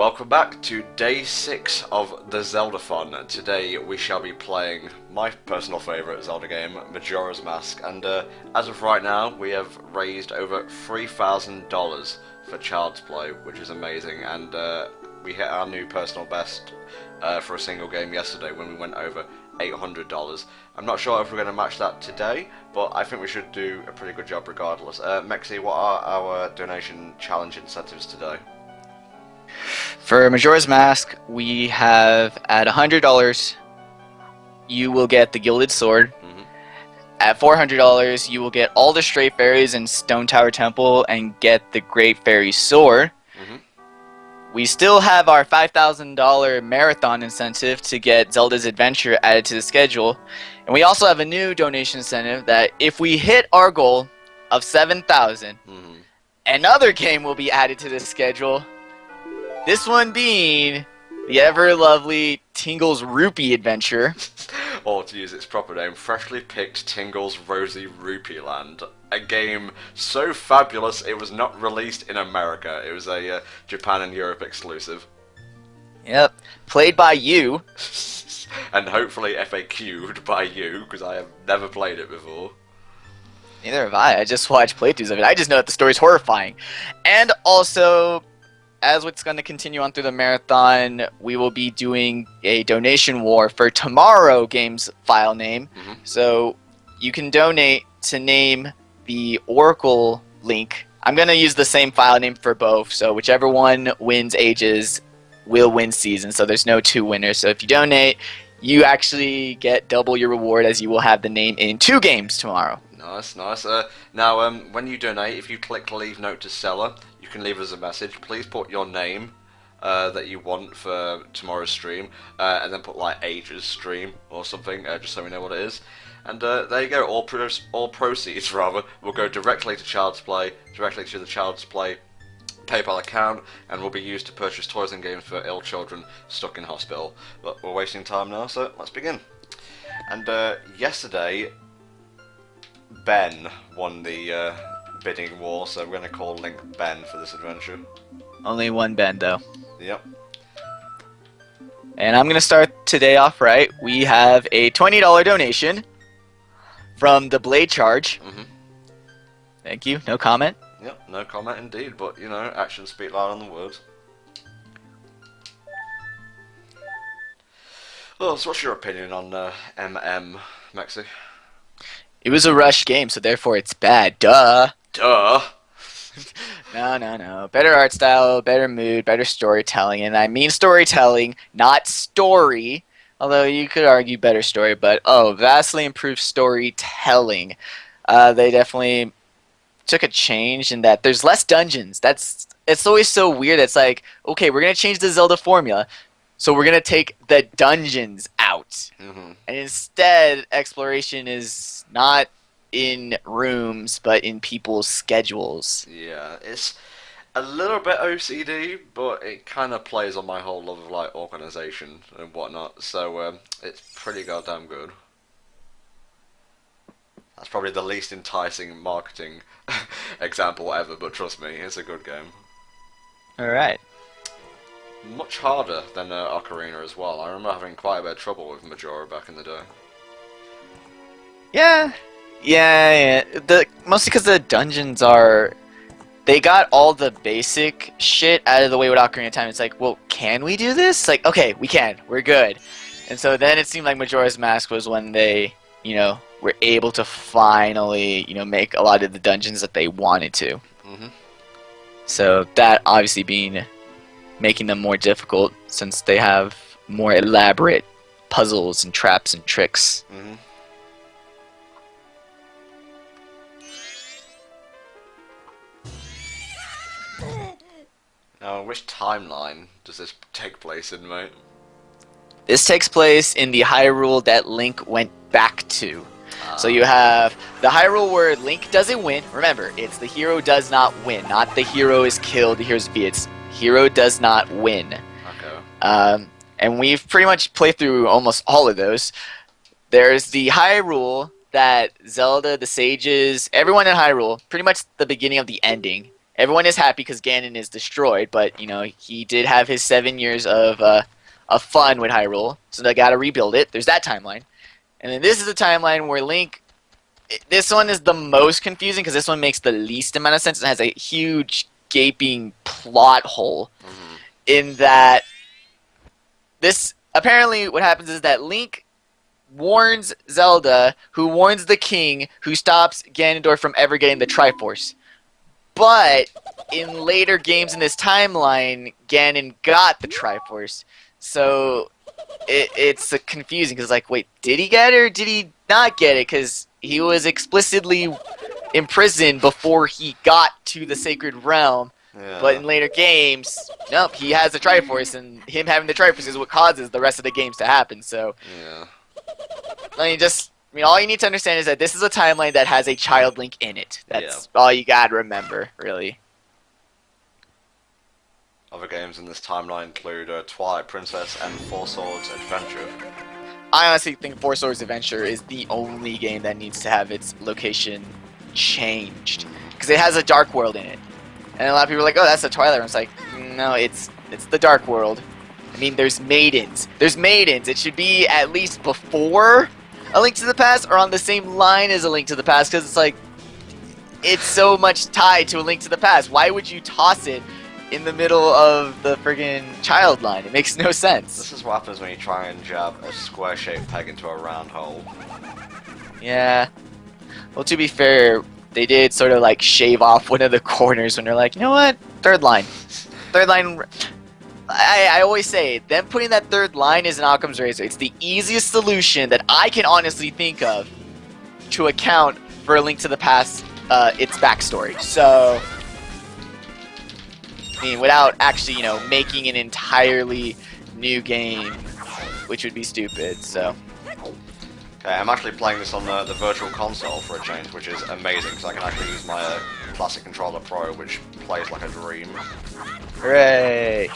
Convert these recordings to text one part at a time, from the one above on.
Welcome back to day 6 of the Zeldathon. Today we shall be playing my personal favourite Zelda game, Majora's Mask, and as of right now we have raised over $3,000 for Child's Play, which is amazing, and we hit our new personal best for a single game yesterday when we went over $800. I'm not sure if we're going to match that today, but I think we should do a pretty good job regardless. Mexi, what are our donation challenge incentives today? For Majora's Mask, we have at $100, you will get the Gilded Sword. At $400, you will get all the Stray Fairies in Stone Tower Temple and get the Great Fairy Sword. We still have our $5,000 marathon incentive to get Zelda's Adventure added to the schedule. And we also have a new donation incentive that if we hit our goal of 7,000, another game will be added to the schedule. This one being the ever-lovely Tingle's Rupee Adventure. Or to use its proper name, Freshly Picked Tingle's Rosy Rupee Land. A game so fabulous it was not released in America. It was a Japan and Europe exclusive. Yep, played by you. And hopefully FAQ'd by you, because I have never played it before. Neither have I just watched playthroughs of it. I just know that the story's horrifying. And also, as what's going to continue on through the marathon, we will be doing a donation war for tomorrow game's file name. So you can donate to name the Oracle link. I'm going to use the same file name for both, so whichever one wins ages will win season, so there's no two winners. So if you donate, you actually get double your reward, as you will have the name in 2 games tomorrow. Nice, nice. Now, when you donate, if you click Leave Note to Seller, you can leave us a message. Please put your name that you want for tomorrow's stream, and then put like ages stream or something, just so we know what it is. And there you go. All proceeds rather will go directly to Child's Play, directly to the Child's Play PayPal account, and will be used to purchase toys and games for ill children stuck in hospital. But we're wasting time now, so let's begin. And yesterday, Ben won the bidding war, so we're going to call Link Ben for this adventure. Only one Ben, though. Yep. And I'm going to start today off right. We have a $20 donation from the Blade Charge. Thank you. No comment. Yep, no comment indeed, but, you know, actions speak louder than the words. Well, so what's your opinion on MM, Mexi? It was a rush game, so therefore it's bad. Duh. Duh. No. Better art style, better mood, better storytelling. And I mean storytelling, not story. Although you could argue better story, but vastly improved storytelling. They definitely took a change in that there's less dungeons. It's always so weird. It's like, okay, we're gonna change the Zelda formula, so we're gonna take the dungeons out, and instead exploration is not in rooms but in people's schedules. Yeah, it's a little bit OCD, but it kind of plays on my whole love of like organization and whatnot, so it's pretty goddamn good. That's probably the least enticing marketing example ever, but trust me, it's a good game. Alright. Much harder than Ocarina as well. I remember having quite a bit of trouble with Majora back in the day. Yeah. Mostly because the dungeons they got all the basic shit out of the way with Ocarina of Time. It's like, well, can we do this? Like, okay, we can. We're good. And so then it seemed like Majora's Mask was when they, were able to finally, make a lot of the dungeons that they wanted to. So that obviously making them more difficult, since they have more elaborate puzzles and traps and tricks. Now, which timeline does this take place in, mate? This takes place in the Hyrule that Link went back to. So you have the Hyrule where Link doesn't win. Remember, it's the hero does not win, not the hero is killed, the hero's defeated. It's hero does not win. Okay. And we've pretty much played through almost all of those. There's the Hyrule that Zelda, the sages, everyone in Hyrule, pretty much the beginning of the ending, everyone is happy because Ganon is destroyed, but you know he did have his 7 years of fun with Hyrule, so they got to rebuild it. There's that timeline, and then this is a timeline where Link. This one is the most confusing because this one makes the least amount of sense and has a huge gaping plot hole. In that, this apparently what happens is that Link warns Zelda, who warns the king, who stops Ganondorf from ever getting the Triforce. But in later games in this timeline, Ganon got the Triforce. So it's confusing because, like, wait, did he get it or did he not get it? Because he was explicitly imprisoned before he got to the Sacred Realm. Yeah. But in later games, nope, he has the Triforce, and him having the Triforce is what causes the rest of the games to happen. So, yeah. I mean, all you need to understand is that this is a timeline that has a child Link in it. That's all you gotta remember, really. Other games in this timeline include Twilight Princess and Four Swords Adventure. I honestly think Four Swords Adventure is the only game that needs to have its location changed. Because it has a dark world in it. And a lot of people are like, oh, that's the Twilight Realm. It's like, no, it's the dark world. I mean, there's maidens. There's maidens. It should be at least before A Link to the Past or on the same line as A Link to the Past. Because it's like, it's so much tied to A Link to the Past. Why would you toss it in the middle of the friggin' child line? It makes no sense. This is what happens when you try and jab a square-shaped peg into a round hole. Yeah. Well, to be fair, they did sort of like shave off one of the corners when they're like, you know what? Third line. Third line. I always say, them putting that third line is an Occam's razor. It's the easiest solution that I can honestly think of to account for A Link to the Past, its backstory. So, I mean, without actually, you know, making an entirely new game, which would be stupid, so. Okay, I'm actually playing this on the Virtual Console for a change, which is amazing, because I can actually use my Classic Controller Pro, which plays like a dream. Hooray!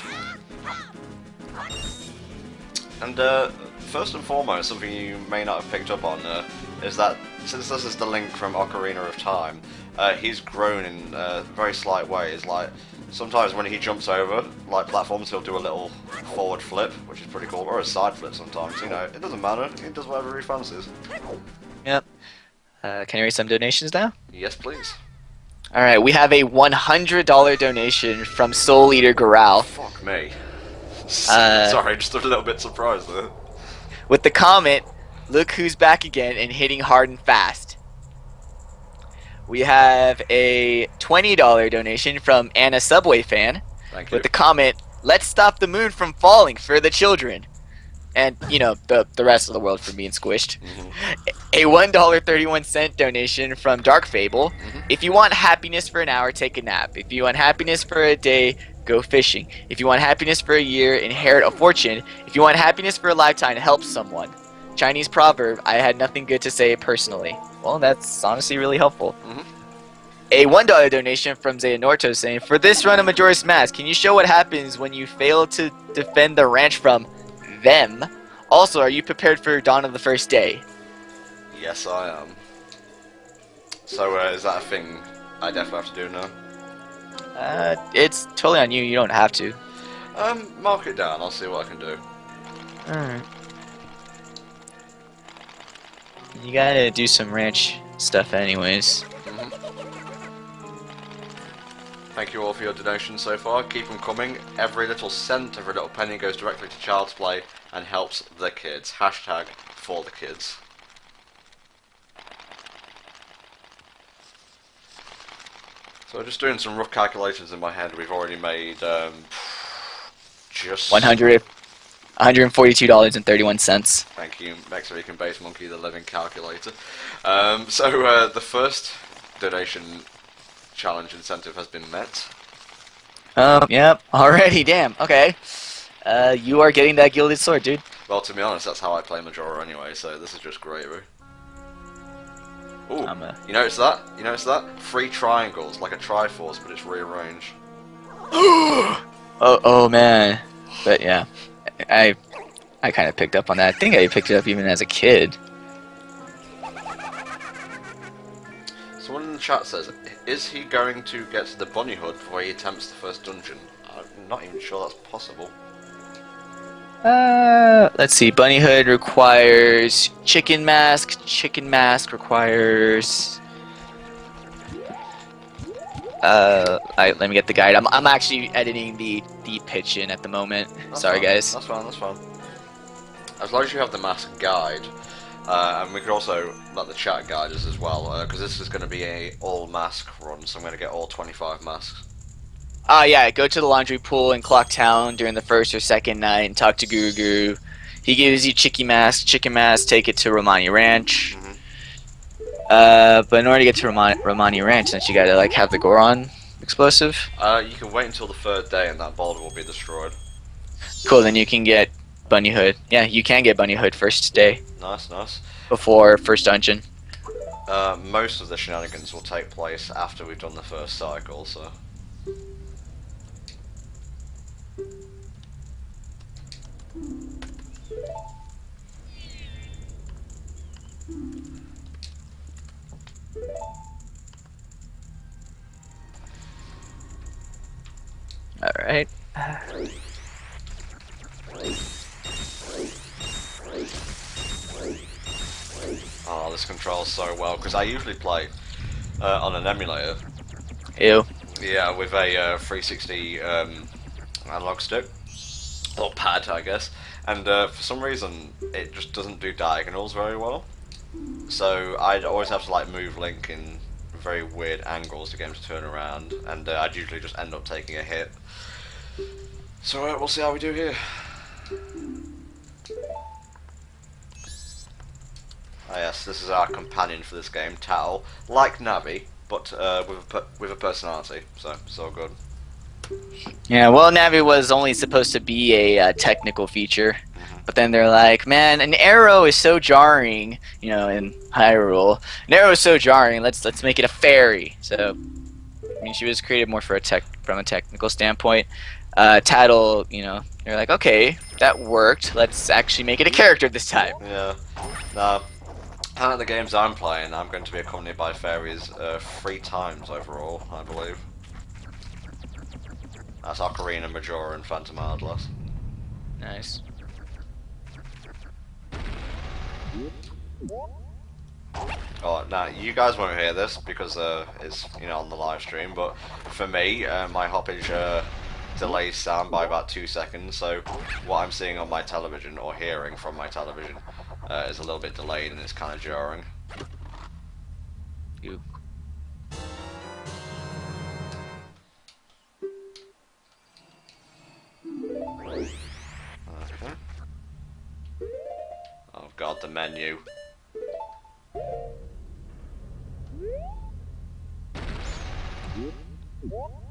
And first and foremost, something you may not have picked up on is that, since this is the Link from Ocarina of Time, he's grown in very slight ways. Like, sometimes when he jumps over, like, platforms, he'll do a little forward flip, which is pretty cool, or a side flip sometimes, you know, it doesn't matter, he does whatever he fancies. Yep. Can I read some donations now? Yes, please. Alright, we have a $100 donation from Soul Eater Goral. Fuck me. Sorry, just a little bit surprised there. With the comment, look who's back again and hitting hard and fast. We have a $20 donation from Anna Subway fan. Thank you. With the comment, let's stop the moon from falling for the children. And, you know, the rest of the world from being squished. A $1.31 donation from Dark Fable. If you want happiness for an hour, take a nap. If you want happiness for a day, go fishing. If you want happiness for a year, inherit a fortune. If you want happiness for a lifetime, help someone. Chinese proverb, I had nothing good to say personally. Well, that's honestly really helpful. A $1 donation from Xehanorto saying, for this run of Majora's Mask, can you show what happens when you fail to defend the ranch from them? Also, are you prepared for Dawn of the First Day? Yes, I am. So, is that a thing I definitely have to do now? It's totally on you. You don't have to. Mark it down. I'll see what I can do. Alright. You gotta do some ranch stuff anyways. Thank you all for your donations so far. Keep them coming. Every little cent, every little penny goes directly to Child's Play and helps the kids. Hashtag for the kids. So just doing some rough calculations in my head, we've already made just $142.31. Thank you, Mexican Base Monkey, the living calculator. So the first donation challenge incentive has been met. Yep, already, damn, okay. You are getting that gilded sword, dude. Well, to be honest, that's how I play Majora anyway, so this is just great. Ooh, you notice that? You notice that? 3 triangles, like a Triforce, but it's rearranged. oh man. But yeah, I kind of picked up on that. I think I picked it up even as a kid. Someone in the chat says, is he going to get to the bunny hood before he attempts the first dungeon? I'm not even sure that's possible. Let's see. Bunny hood requires chicken mask. Chicken mask requires. Let me get the guide. I'm actually editing the pitch in at the moment. That's Sorry, fine. guys. That's fine. That's fine. As long as you have the mask guide, and we could also let the chat guide us as well, because this is going to be a all mask run, so I'm going to get all 25 masks. Yeah, go to the laundry pool in Clock Town during the first or second night and talk to Guru Guru. He gives you chicken mask, take it to Romani Ranch. But in order to get to Romani Ranch, don't you gotta like have the Goron explosive? You can wait until the third day and that boulder will be destroyed. Cool, then you can get Bunny Hood. Yeah, you can get Bunny Hood first day. Nice, nice. Before first dungeon. Most of the shenanigans will take place after we've done the first cycle, so... Alright. Oh, this controls so well, because I usually play on an emulator. Ew. Yeah, with a 360 analog stick. Or pad, I guess. And for some reason, it just doesn't do diagonals very well. So I'd always have to like move Link in very weird angles to get him to turn around, and I'd usually just end up taking a hit. So we'll see how we do here. Ah yes, this is our companion for this game, Tal, like Navi, but with a personality, so it's all good. Yeah, well, Navi was only supposed to be a technical feature, but then they're like, man, an arrow is so jarring, you know, in Hyrule. An arrow is so jarring. Let's make it a fairy. So, I mean, she was created more for from a technical standpoint. Tattle, you know, they're like, okay, that worked. Let's actually make it a character this time. Yeah. Now, out of the games I'm playing, I'm going to be accompanied by fairies 3 times overall, I believe. That's Ocarina, Majora, and Phantom Hourglass. Nice. Oh, now you guys won't hear this because it's on the live stream, but for me, my hoppage delays sound by about 2 seconds. So what I'm seeing on my television or hearing from my television is a little bit delayed and it's kind of jarring. You. Okay. Oh god, the menu. Well,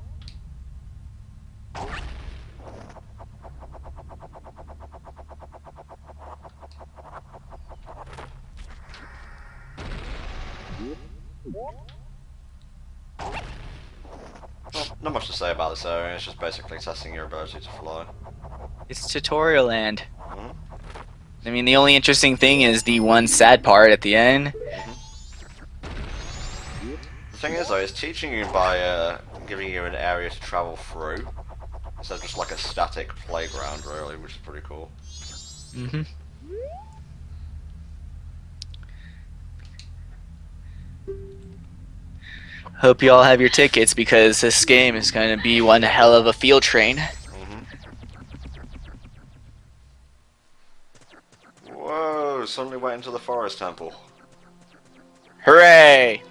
not much to say about this area, it's just basically testing your ability to fly. It's tutorial land. I mean, the only interesting thing is the one sad part at the end. The thing is though, it's teaching you by giving you an area to travel through, instead of just like a static playground really, which is pretty cool. Hope you all have your tickets because this game is going to be one hell of a field train. Whoa, suddenly went into the forest temple. Hooray!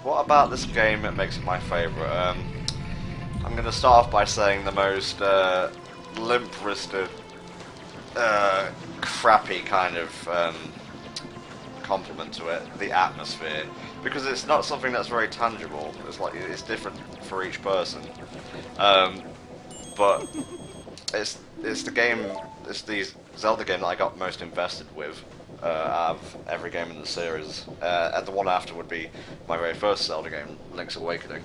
What about this game that makes it my favourite? I'm going to start off by saying the most limp-wristed, crappy kind of compliment to it, the atmosphere, because it's not something that's very tangible. It's different for each person, but it's the Zelda game that I got most invested with out of every game in the series, and the one after would be my very first Zelda game, Link's Awakening.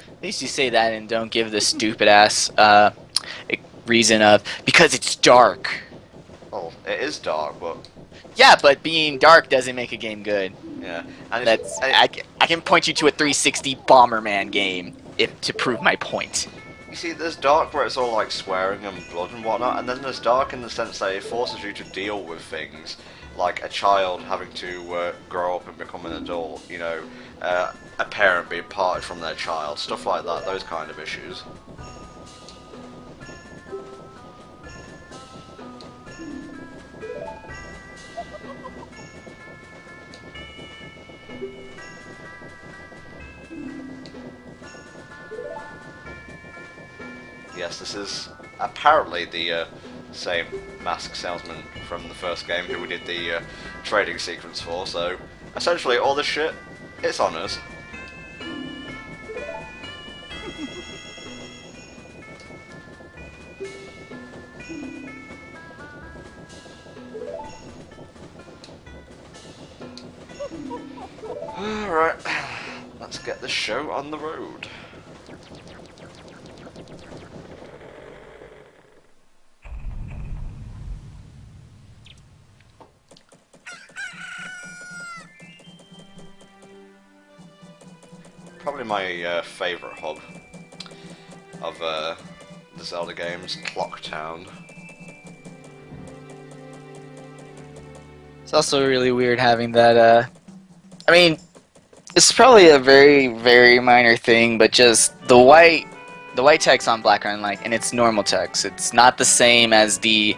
At least you say that and don't give the stupid ass reason of because it's dark. Well, it is dark, but Yeah, but being dark doesn't make a game good. yeah, and That's I can point you to a 360 Bomberman game to prove my point. you see, there's dark where it's all like swearing and blood and whatnot, and then there's dark in the sense that it forces you to deal with things, like a child having to grow up and become an adult, you know, a parent being parted from their child, stuff like that, those kind of issues. Yes, this is apparently the same mask salesman from the first game who we did the trading sequence for, so essentially all this shit, it's on us. Alright, let's get the show on the road. Probably my favourite hub of the Zelda games, Clock Town. It's also really weird having that. I mean, it's probably a very, very minor thing, but just the white text on background, like, and it's normal text. It's not the same as the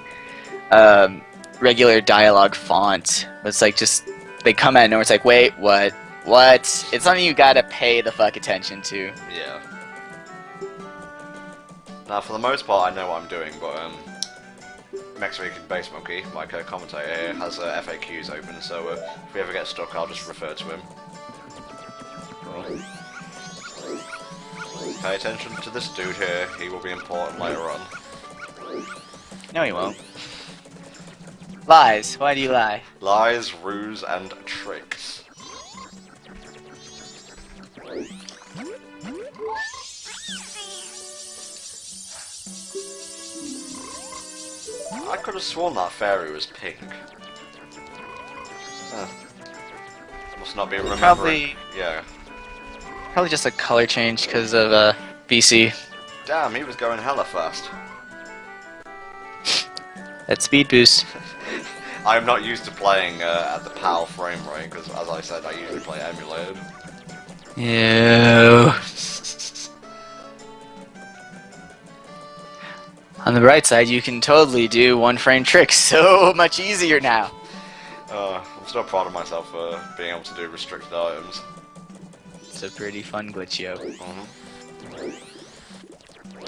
regular dialogue font. It's like just they come out and it's like, wait, what? What? It's something you gotta pay the fuck attention to. Yeah. Now, for the most part, I know what I'm doing, but next week in Base Monkey, my commentator here, has FAQs open, so if we ever get stuck, I'll just refer to him. Pay attention to this dude here, he will be important later on. No, he won't. Lies. Why do you lie? Lies, ruse, and tricks. I could have sworn that fairy was pink. Huh. Must not be remembering. Probably. Yeah. Probably just a color change because of BC. Damn, he was going hella fast. That speed boost. I'm not used to playing at the PAL frame rate because, as I said, I usually play emulated. Ew. On the bright side, you can totally do one-frame tricks so much easier now. I'm still proud of myself for being able to do restricted items. It's a pretty fun glitch, yo. Mm-hmm.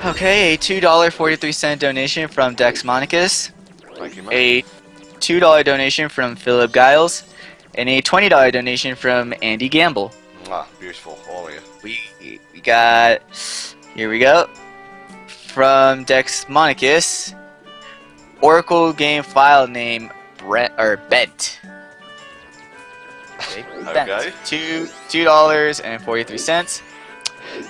Okay, a $2.43 donation from Dex Monicus, Thank you, mate. a $2 donation from Philip Giles, and a $20 donation from Andy Gamble. Ah, beautiful, all of you. We got, here we go, from Dex Monicus, Oracle game file name Bent. Okay, Bent. Okay. $2.43.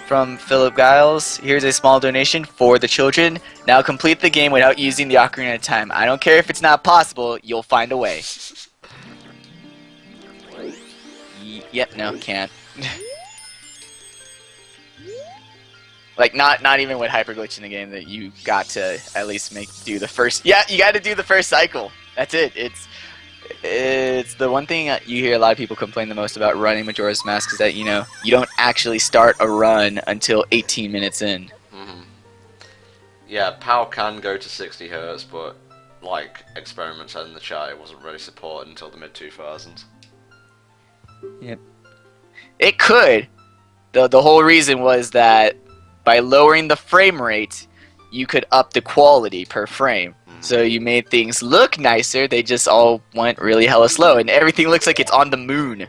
From Philip Giles, here's a small donation for the children. Now complete the game without using the Ocarina of Time. I don't care if it's not possible, you'll find a way. Yep, no, can't. Like, not even with hyperglitch in the game that you got to at least do the first. Yeah, you got to do the first cycle. That's it. It's the one thing you hear a lot of people complain the most about running Majora's Mask is that, you know, you don't actually start a run until 18 minutes in. Mm-hmm. Yeah, PAL can go to 60 Hz, but like experiments in the chat, it wasn't really supported until the mid-2000s. Yep. It could. The whole reason was that by lowering the frame rate, you could up the quality per frame. So you made things look nicer, they just all went really hella slow, and everything looks like it's on the moon.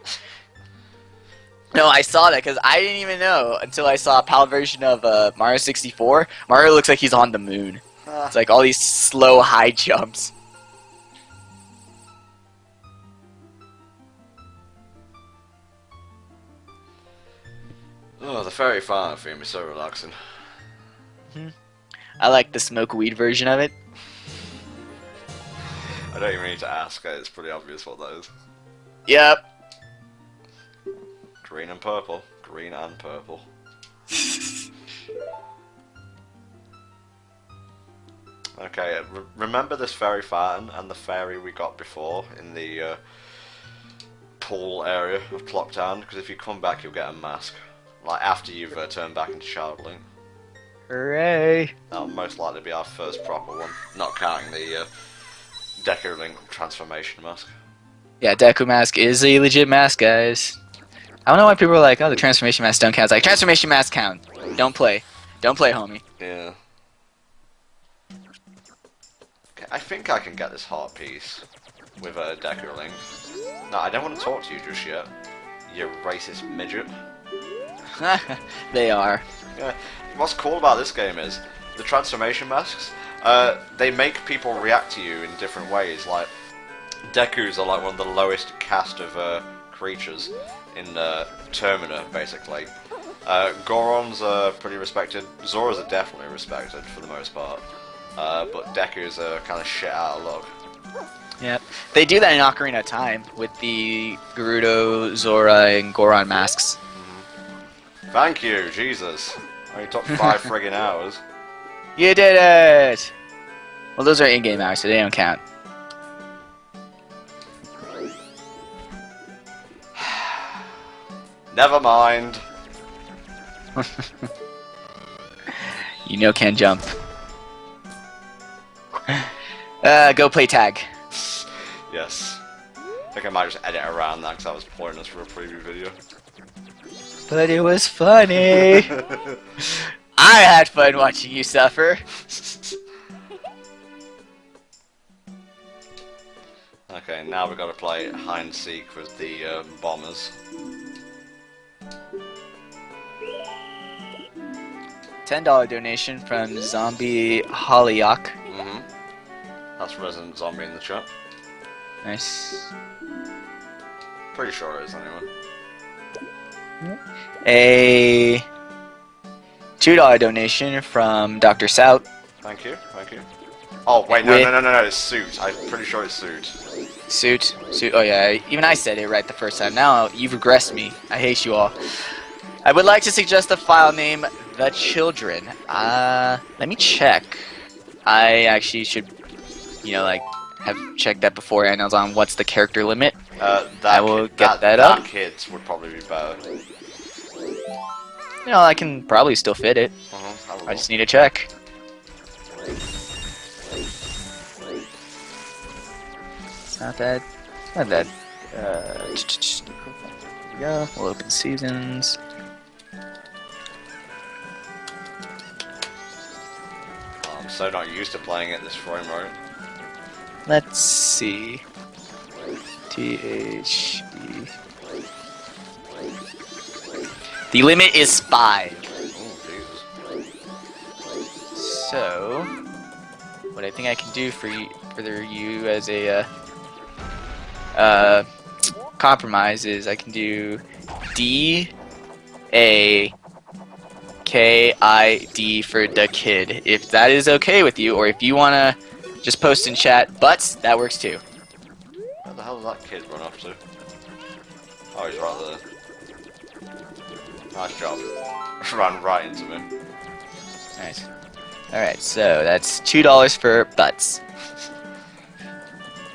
No, I saw that, because I didn't even know until I saw a PAL version of Mario 64. Mario looks like he's on the moon. It's like all these slow high jumps. Oh, the fairy farm theme is so relaxing. I like the smoke weed version of it. I don't even need to ask. It's pretty obvious what that is. Yep. Green and purple. Green and purple. Okay, remember this fairy fountain and the fairy we got before in the pool area of Clocktown? Because if you come back, you'll get a mask. Like, after you've turned back into Child Link. Hooray! That'll most likely be our first proper one. Not counting the Deku Link transformation mask. Yeah, Deku mask is a legit mask, guys. I don't know why people are like, oh, the transformation masks don't count. It's like, transformation masks count. Don't play. Don't play, homie. Yeah. Okay, I think I can get this heart piece with a Deku Link. No, I don't want to talk to you just yet. You racist midget. They are. Yeah. What's cool about this game is the transformation masks. They make people react to you in different ways. Like Dekus are like one of the lowest caste of creatures in Termina, basically. Gorons are pretty respected. Zoras are definitely respected for the most part. But Dekus are kind of shit out of luck. Yep. They do that in Ocarina of Time with the Gerudo, Zora, and Goron masks. Thank you, Jesus. Only took 5 friggin' hours. You did it! Well, those are in-game hours, so they don't count. Never mind. You know can't jump. Go play tag. Yes. I think I might just edit around that because I was pointing us for a preview video. But it was funny. I had fun watching you suffer. Okay, now we've got to play hide and seek with the bombers. $10 donation from Zombie Hollyhock. That's Resident Zombie in the chat. Nice. Pretty sure it is anyway. A $2 donation from Dr. Sout. Thank you, thank you. Oh wait, no, it's Suit. I'm pretty sure it's Suit. Suit. Oh yeah, even I said it right the first time. Now you've regressed me. I hate you all. I would like to suggest the file name The Children. Let me check. I actually should, like, have checked that beforehand. I was on what's the character limit. I will get that up. That kids would probably be better. I can probably still fit it. I just need to check. It's not that. Not that. Here we go. We'll open seasons. I'm so not used to playing at this frame rate. Let's see. THE. The limit is 5. Oh, Jesus. So, what I think I can do for you as a compromise is I can do DAKID for the kid. If that is okay with you, or if you wanna just post in chat, butts, that works too. Where the hell did that kid run off to? Oh, he's right there. Nice job. Ran right into me. Nice. Alright, so that's $2 for butts.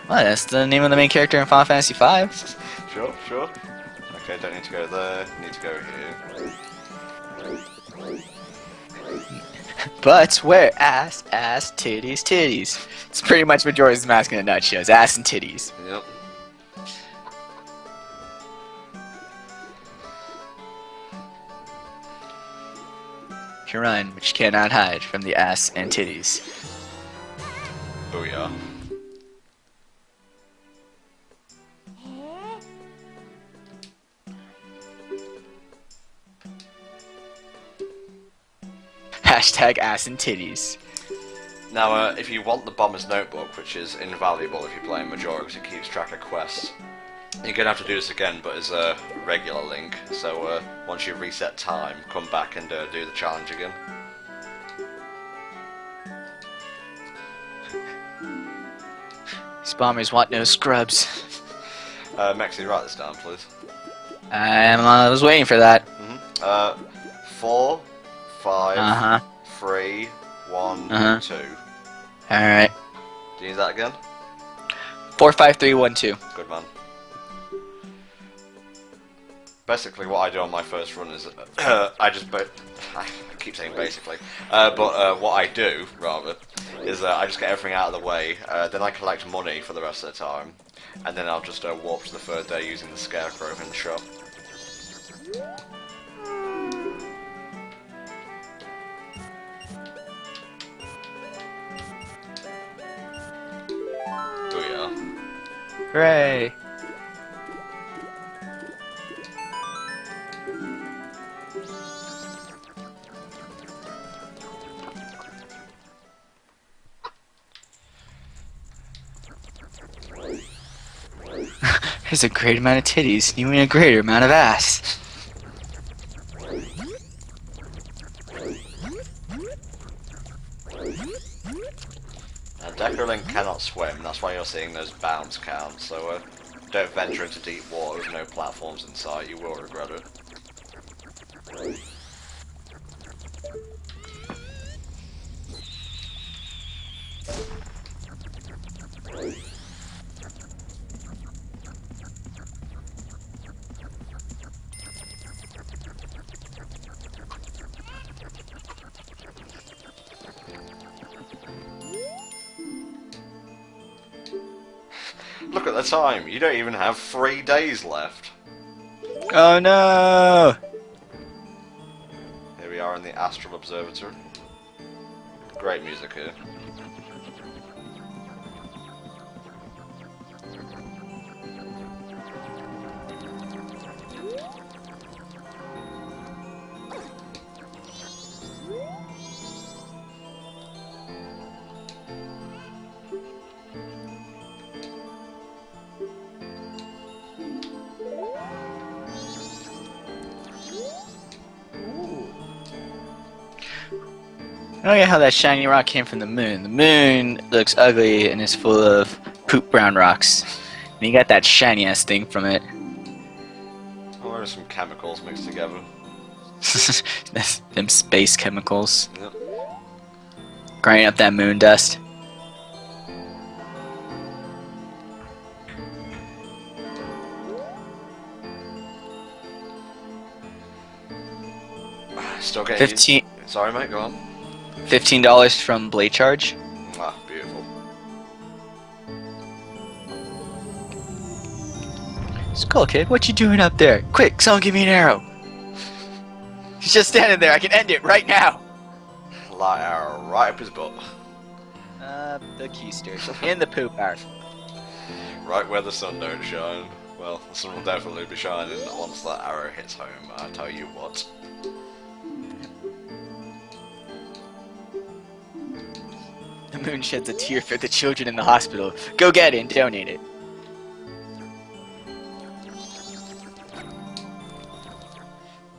Well, that's the name of the main character in Final Fantasy V. Sure. Okay, don't need to go there. Need to go here. Butts where? Ass, titties. It's pretty much Majora's Mask in a nutshell. It's ass and titties. Yep. You run, but you cannot hide from the ass and titties. Oh yeah. Hashtag ass and titties. Now, if you want the Bomber's Notebook, which is invaluable if you're playing Majora because it keeps track of quests, you're going to have to do this again, but as a regular link. So once you reset time, come back and do the challenge again. bombers want no scrubs. Mexi, write this down, please. I was waiting for that. 4, 5, 3, 1, 2. Alright. Do you need that again? 4, 5, 3, 1, 2. Good man. Basically, what I do on my first run is I keep saying basically, but what I do rather is I just get everything out of the way. Then I collect money for the rest of the time, and then I'll just warp to the third day using the scarecrow in the shop. Hooray! There's a great amount of titties, you mean a greater amount of ass. Deckerling cannot swim, that's why you're seeing those bounce counts, so don't venture into deep water with no platforms in sight, you will regret it. Look at the time, you don't even have 3 days left. Oh no! Here we are in the Astral observatory. Great music here. I don't get how that shiny rock came from the moon. The moon looks ugly and is full of poop brown rocks. And you got that shiny ass thing from it. Oh, there's some chemicals mixed together. That's them space chemicals. Yep. Grinding up that moon dust. Still getting 15. Sorry mate, go on. $15 from Blade Charge. Ah, beautiful. Skull Kid, what you doing up there? Quick, someone give me an arrow. He's just standing there. I can end it right now. Light arrow right up his butt. The keister. In the poop arrow. Right where the sun don't shine. Well, the sun will definitely be shining once that arrow hits home, I tell you what. The moon sheds a tear for the children in the hospital. Go get it and donate it.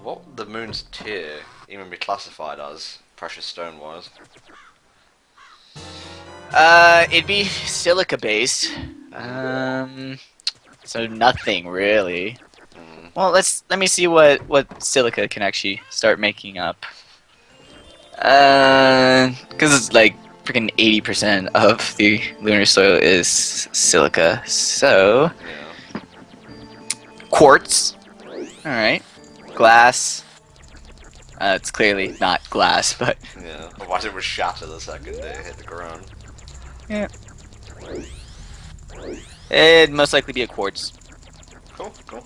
What would the moon's tear even be classified as, precious stone-wise? It'd be silica based. So nothing really. Well, let me see what silica can actually start making up. Because it's like freaking 80% of the lunar soil is silica. So Yeah. quartz. All right. Glass. It's clearly not glass, but Yeah. Otherwise it would shatter the second it hit the ground. yeah. It'd most likely be a quartz. Cool, cool.